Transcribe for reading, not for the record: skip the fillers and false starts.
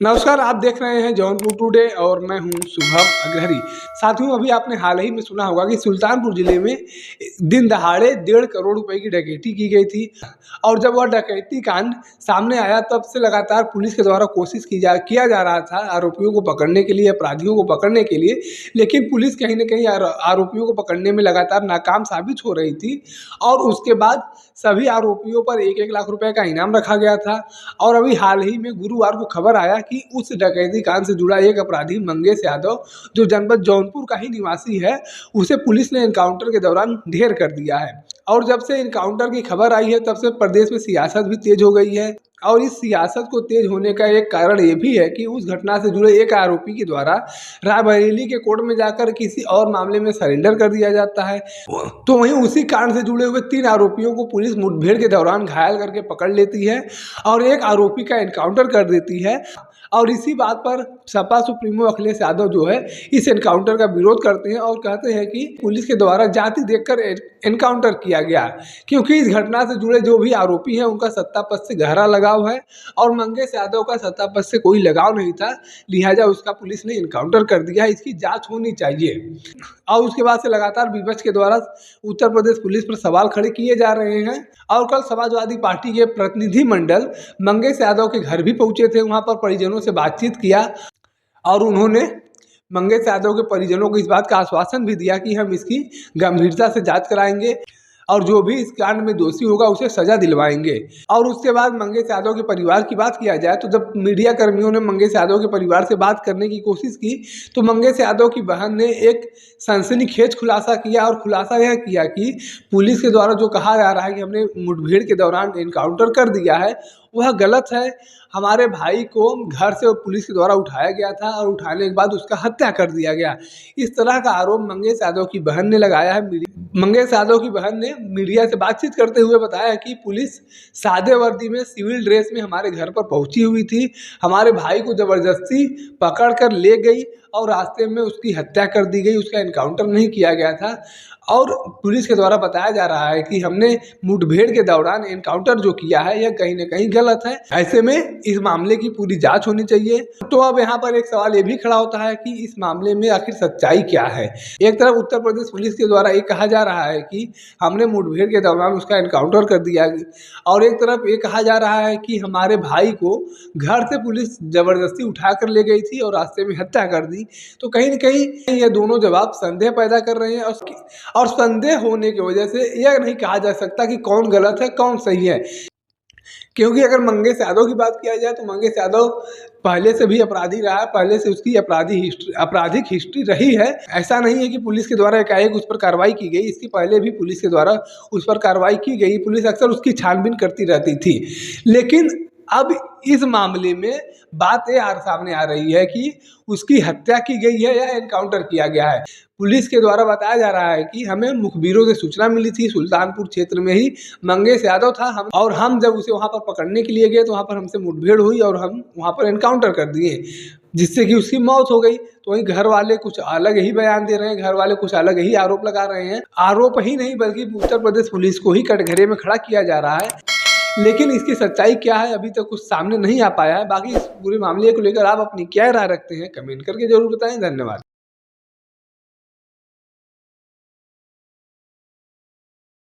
नमस्कार, आप देख रहे हैं जौनपुर टुडे और मैं हूं शुभम अग्रहरी। साथियों, अभी आपने हाल ही में सुना होगा कि सुल्तानपुर जिले में दिन दहाड़े 1.5 करोड़ रुपए की डकैती की गई थी। और जब वह डकैती कांड सामने आया तब से लगातार पुलिस के द्वारा कोशिश किया जा रहा था आरोपियों को पकड़ने के लिए, अपराधियों को पकड़ने के लिए। लेकिन पुलिस कहीं ना कहीं आरोपियों को पकड़ने में लगातार नाकाम साबित हो रही थी। और उसके बाद सभी आरोपियों पर 1-1 लाख रुपए का इनाम रखा गया था। और अभी हाल ही में गुरुवार को खबर आया कि उस डकैती कांड से जुड़ा एक अपराधी मंगेश यादव, जो जनपद जौनपुर का ही निवासी है, उसे पुलिस ने एनकाउंटर के दौरान ढेर कर दिया है। और जब से एनकाउंटर की खबर आई है तब से प्रदेश में सियासत भी तेज हो गई है। और इस सियासत को तेज होने का एक कारण ये भी है कि उस घटना से जुड़े एक आरोपी के द्वारा रायबरेली के कोर्ट में जाकर किसी और मामले में सरेंडर कर दिया जाता है। तो वहीं उसी कांड से जुड़े हुए 3 आरोपियों को पुलिस मुठभेड़ के दौरान घायल करके पकड़ लेती है और एक आरोपी का एनकाउंटर कर देती है। और इसी बात पर सपा सुप्रीमो अखिलेश यादव जो है इस एनकाउंटर का विरोध करते हैं और कहते हैं कि पुलिस के द्वारा जाति देखकर एनकाउंटर किया गया, क्योंकि इस घटना से जुड़े जो भी आरोपी हैं उनका सत्ता पद से गहरा लगाव है और मंगेश यादव का सत्ता पद से कोई लगाव नहीं था, लिहाजा उसका पुलिस ने एनकाउंटर कर दिया। इसकी जांच होनी चाहिए। और उसके बाद से लगातार विपक्ष के द्वारा उत्तर प्रदेश पुलिस पर सवाल खड़े किए जा रहे हैं। और कल समाजवादी पार्टी के प्रतिनिधि मंडल मंगेश यादव के घर भी पहुंचे थे, वहां पर परिजनों से बातचीत किया और उन्होंने मंगेश यादव के परिजनों को इस बात का आश्वासन भी दिया कि हम इसकी गंभीरता से जांच कराएंगे और जो भी इस कांड में दोषी होगा उसे सजा दिलवाएंगे। और उसके बाद मंगेश यादव के परिवार की बात किया जाए तो जब मीडिया कर्मियों ने मंगेश यादव के परिवार से बात करने की कोशिश की तो मंगेश यादव की बहन ने एक सनसनीखेज खुलासा किया और खुलासा यह किया कि पुलिस के द्वारा जो कहा जा रहा है कि हमने मुठभेड़ के दौरान एनकाउंटर कर दिया है वह गलत है। हमारे भाई को घर से पुलिस के द्वारा उठाया गया था और उठाने के बाद उसका हत्या कर दिया गया। इस तरह का आरोप मंगेश यादव की बहन ने लगाया है। मंगेश यादव की बहन ने मीडिया से बातचीत करते हुए बताया कि पुलिस सादे वर्दी में सिविल ड्रेस में हमारे घर पर पहुंची हुई थी, हमारे भाई को जबरदस्ती पकड़ कर ले गई और रास्ते में उसकी हत्या कर दी गई, उसका एनकाउंटर नहीं किया गया था। और पुलिस के द्वारा बताया जा रहा है कि हमने मुठभेड़ के दौरान एनकाउंटर जो किया है यह कहीं ना कहीं गलत है। ऐसे में इस मामले की पूरी जांच होनी चाहिए। तो अब यहाँ पर एक सवाल ये भी खड़ा होता है कि इस मामले में आखिर सच्चाई क्या है। एक तरफ उत्तर प्रदेश पुलिस के द्वारा ये कहा जा रहा है कि हमने मुठभेड़ के दौरान उसका एनकाउंटर कर दिया और एक तरफ ये कहा जा रहा है कि हमारे भाई को घर से पुलिस जबरदस्ती उठा कर ले गई थी और रास्ते में हत्या कर दी। तो कहीं ना कहीं ये दोनों जवाब संदेह पैदा कर रहे हैं और संदेह होने की वजह से यह नहीं कहा जा सकता कि कौन गलत है कौन सही है। क्योंकि अगर मंगेश यादव की बात किया जाए तो मंगेश यादव पहले से भी अपराधी रहा है, पहले से उसकी आपराधिक हिस्ट्री रही है। ऐसा नहीं है कि पुलिस के द्वारा एकाएक उस पर कार्रवाई की गई, इसके पहले भी पुलिस के द्वारा उस पर कार्रवाई की गई, पुलिस अक्सर उसकी छानबीन करती रहती थी। लेकिन अब इस मामले में बात ये सामने आ रही है कि उसकी हत्या की गई है या एनकाउंटर किया गया है। पुलिस के द्वारा बताया जा रहा है कि हमें मुखबिरों से सूचना मिली थी, सुल्तानपुर क्षेत्र में ही मंगेश यादव था, हम जब उसे वहां पर पकड़ने के लिए गए तो वहां पर हमसे मुठभेड़ हुई और हम वहां पर एनकाउंटर कर दिए जिससे कि उसकी मौत हो गई। तो वहीं घर वाले कुछ अलग ही बयान दे रहे हैं, घर वाले कुछ अलग ही आरोप लगा रहे हैं। आरोप ही नहीं बल्कि उत्तर प्रदेश पुलिस को ही कटघरे में खड़ा किया जा रहा है। लेकिन इसकी सच्चाई क्या है अभी तक कुछ सामने नहीं आ पाया है। बाकी इस पूरे मामले को लेकर आप अपनी क्या राय रखते हैं कमेंट करके जरूर बताएं। धन्यवाद।